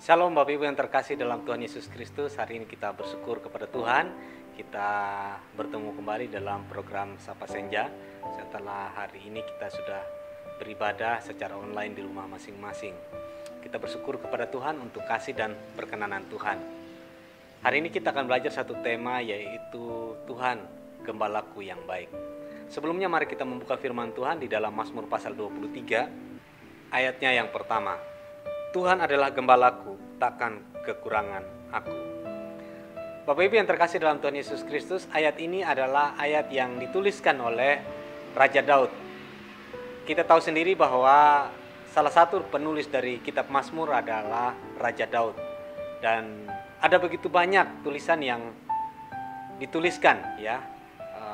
Shalom Bapak Ibu yang terkasih dalam Tuhan Yesus Kristus. Hari ini kita bersyukur kepada Tuhan. Kita bertemu kembali dalam program Sapa Senja. Setelah hari ini kita sudah beribadah secara online di rumah masing-masing. Kita bersyukur kepada Tuhan untuk kasih dan perkenanan Tuhan. Hari ini kita akan belajar satu tema, yaitu Tuhan Gembalaku yang baik. Sebelumnya mari kita membuka firman Tuhan di dalam Mazmur pasal 23 ayatnya yang pertama. Tuhan adalah gembalaku, takkan kekurangan aku. Bapak Ibu yang terkasih dalam Tuhan Yesus Kristus, ayat ini adalah ayat yang dituliskan oleh Raja Daud. Kita tahu sendiri bahwa salah satu penulis dari kitab Mazmur adalah Raja Daud. Dan ada begitu banyak tulisan yang dituliskan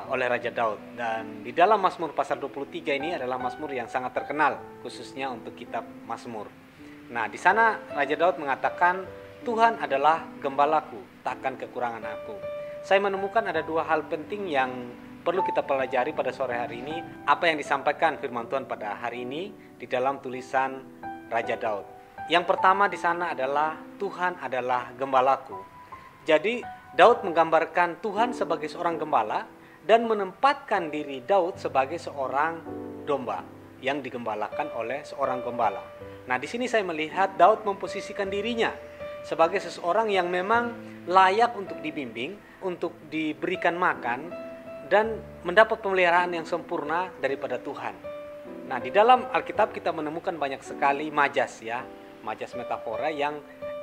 oleh Raja Daud. Dan di dalam Mazmur pasal 23 ini adalah Mazmur yang sangat terkenal, khususnya untuk kitab Mazmur. Nah, di sana Raja Daud mengatakan, Tuhan adalah gembalaku, takkan kekurangan aku. Saya menemukan ada dua hal penting yang perlu kita pelajari pada sore hari ini. Apa yang disampaikan firman Tuhan pada hari ini di dalam tulisan Raja Daud. Yang pertama di sana adalah Tuhan adalah gembalaku. Jadi Daud menggambarkan Tuhan sebagai seorang gembala dan menempatkan diri Daud sebagai seorang domba yang digembalakan oleh seorang gembala. Nah, di sini saya melihat Daud memposisikan dirinya sebagai seseorang yang memang layak untuk dibimbing, untuk diberikan makan, dan mendapat pemeliharaan yang sempurna daripada Tuhan. Nah, di dalam Alkitab kita menemukan banyak sekali majas majas metafora yang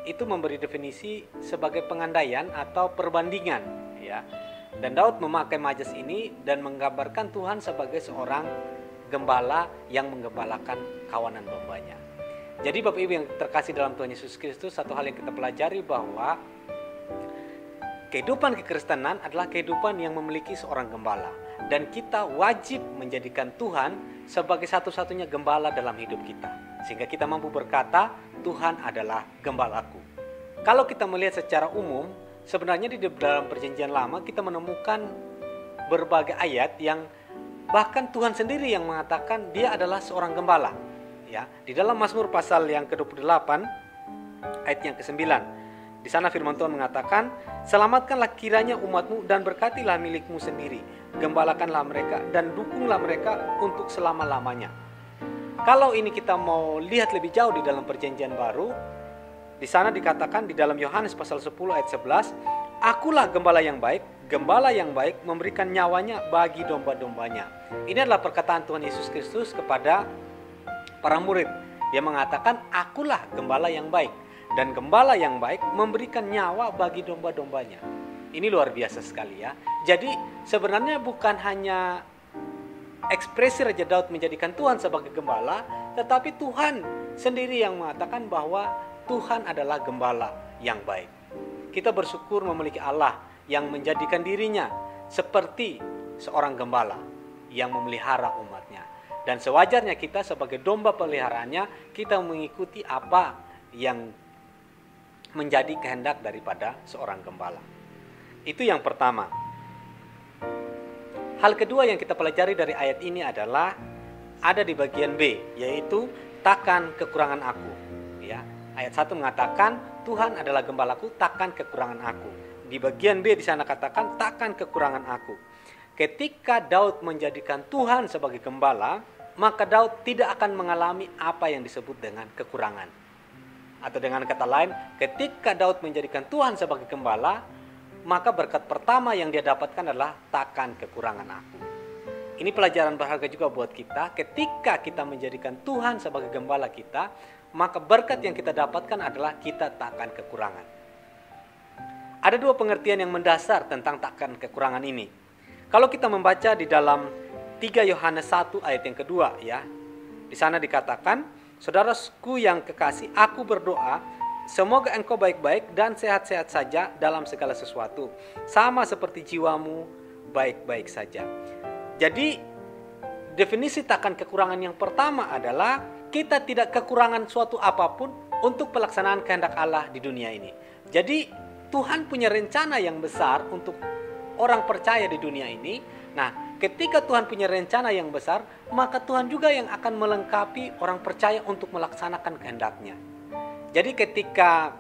itu memberi definisi sebagai pengandaian atau perbandingan Dan Daud memakai majas ini dan menggambarkan Tuhan sebagai seorang gembala yang menggembalakan kawanan dombanya. Jadi Bapak Ibu yang terkasih dalam Tuhan Yesus Kristus, satu hal yang kita pelajari bahwa kehidupan kekristenan adalah kehidupan yang memiliki seorang gembala. Dan kita wajib menjadikan Tuhan sebagai satu-satunya gembala dalam hidup kita. Sehingga kita mampu berkata, Tuhan adalah gembalaku. Kalau kita melihat secara umum, sebenarnya di dalam perjanjian lama kita menemukan berbagai ayat yang bahkan Tuhan sendiri yang mengatakan dia adalah seorang gembala. Di dalam Mazmur pasal yang ke-28 ayat yang ke-9, di sana firman Tuhan mengatakan, selamatkanlah kiranya umatmu dan berkatilah milikmu sendiri, gembalakanlah mereka dan dukunglah mereka untuk selama-lamanya. Kalau ini kita mau lihat lebih jauh di dalam perjanjian baru, di sana dikatakan di dalam Yohanes pasal 10 ayat 11, akulah gembala yang baik memberikan nyawanya bagi domba-dombanya. Ini adalah perkataan Tuhan Yesus Kristus kepada para murid. Dia mengatakan, akulah gembala yang baik. Dan gembala yang baik memberikan nyawa bagi domba-dombanya. Ini luar biasa sekali Jadi sebenarnya bukan hanya ekspresi Raja Daud menjadikan Tuhan sebagai gembala, tetapi Tuhan sendiri yang mengatakan bahwa Tuhan adalah gembala yang baik. Kita bersyukur memiliki Allah yang menjadikan dirinya seperti seorang gembala yang memelihara umatnya. Dan sewajarnya kita sebagai domba peliharaannya, kita mengikuti apa yang menjadi kehendak daripada seorang gembala. Itu yang pertama. Hal kedua yang kita pelajari dari ayat ini adalah ada di bagian B, yaitu takkan kekurangan aku. Ayat 1 mengatakan Tuhan adalah gembalaku, takkan kekurangan aku. Di bagian B di sana katakan takkan kekurangan aku. Ketika Daud menjadikan Tuhan sebagai gembala, maka Daud tidak akan mengalami apa yang disebut dengan kekurangan. Atau dengan kata lain, ketika Daud menjadikan Tuhan sebagai gembala, maka berkat pertama yang dia dapatkan adalah takkan kekurangan aku. Ini pelajaran berharga juga buat kita. Ketika kita menjadikan Tuhan sebagai gembala kita, maka berkat yang kita dapatkan adalah kita takkan kekurangan. Ada dua pengertian yang mendasar tentang takkan kekurangan ini. Kalau kita membaca di dalam 3 Yohanes 1 ayat yang kedua di sana dikatakan, saudaraku yang kekasih, aku berdoa semoga engkau baik-baik dan sehat-sehat saja dalam segala sesuatu, sama seperti jiwamu baik-baik saja. Jadi definisi takkan kekurangan yang pertama adalah kita tidak kekurangan suatu apapun untuk pelaksanaan kehendak Allah di dunia ini. Jadi Tuhan punya rencana yang besar untuk orang percaya di dunia ini. Nah, ketika Tuhan punya rencana yang besar, maka Tuhan juga yang akan melengkapi orang percaya untuk melaksanakan kehendaknya. Jadi ketika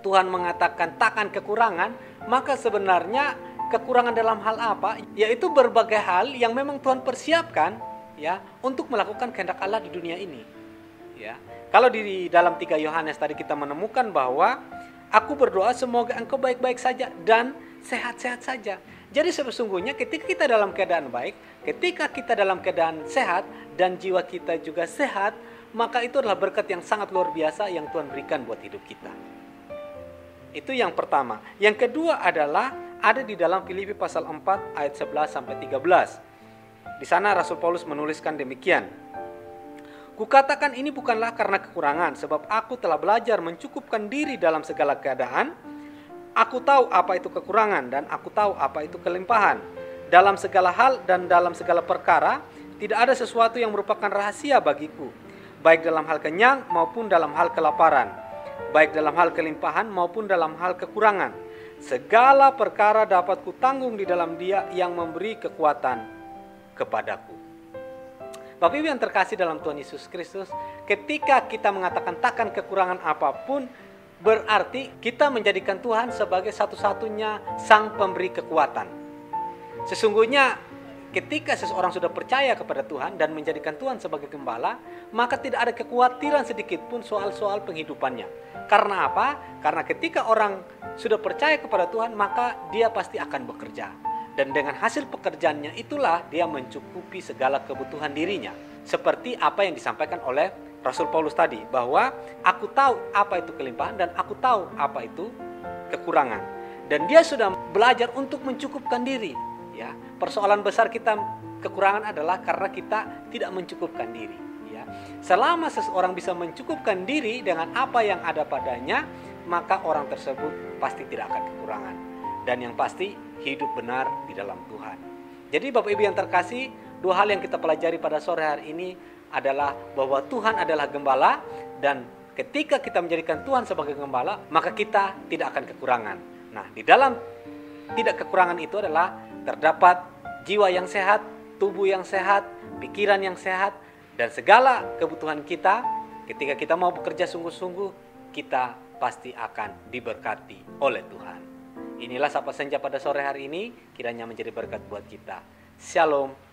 Tuhan mengatakan takkan kekurangan, maka sebenarnya kekurangan dalam hal apa? Yaitu berbagai hal yang memang Tuhan persiapkan ya untuk melakukan kehendak Allah di dunia ini. Ya. Kalau di dalam 3 Yohanes tadi kita menemukan bahwa aku berdoa semoga engkau baik-baik saja dan sehat-sehat saja. Jadi sesungguhnya ketika kita dalam keadaan baik, ketika kita dalam keadaan sehat dan jiwa kita juga sehat, maka itu adalah berkat yang sangat luar biasa yang Tuhan berikan buat hidup kita. Itu yang pertama. Yang kedua adalah ada di dalam Filipi pasal 4 ayat 11 sampai 13. Di sana Rasul Paulus menuliskan demikian. Kukatakan ini bukanlah karena kekurangan, sebab aku telah belajar mencukupkan diri dalam segala keadaan. Aku tahu apa itu kekurangan dan aku tahu apa itu kelimpahan. Dalam segala hal dan dalam segala perkara, tidak ada sesuatu yang merupakan rahasia bagiku, baik dalam hal kenyang maupun dalam hal kelaparan, baik dalam hal kelimpahan maupun dalam hal kekurangan. Segala perkara dapat kutanggung di dalam Dia yang memberi kekuatan kepadaku. Bapak Ibu yang terkasih dalam Tuhan Yesus Kristus, ketika kita mengatakan takkan kekurangan apapun, berarti kita menjadikan Tuhan sebagai satu-satunya sang pemberi kekuatan. Sesungguhnya ketika seseorang sudah percaya kepada Tuhan dan menjadikan Tuhan sebagai gembala, maka tidak ada kekhawatiran sedikit pun soal-soal penghidupannya. Karena apa? Karena ketika orang sudah percaya kepada Tuhan, maka dia pasti akan bekerja. Dan dengan hasil pekerjaannya itulah dia mencukupi segala kebutuhan dirinya. Seperti apa yang disampaikan oleh Rasul Paulus tadi, bahwa aku tahu apa itu kelimpahan dan aku tahu apa itu kekurangan. Dan dia sudah belajar untuk mencukupkan diri. Ya, persoalan besar kita kekurangan adalah karena kita tidak mencukupkan diri. Ya, selama seseorang bisa mencukupkan diri dengan apa yang ada padanya, maka orang tersebut pasti tidak akan kekurangan. Dan yang pasti hidup benar di dalam Tuhan. Jadi Bapak Ibu yang terkasih, dua hal yang kita pelajari pada sore hari ini adalah bahwa Tuhan adalah gembala, dan ketika kita menjadikan Tuhan sebagai gembala, maka kita tidak akan kekurangan. Nah, di dalam tidak kekurangan itu adalah terdapat jiwa yang sehat, tubuh yang sehat, pikiran yang sehat, dan segala kebutuhan kita. Ketika kita mau bekerja sungguh-sungguh, kita pasti akan diberkati oleh Tuhan. Inilah Sapa Senja pada sore hari ini, kiranya menjadi berkat buat kita. Shalom.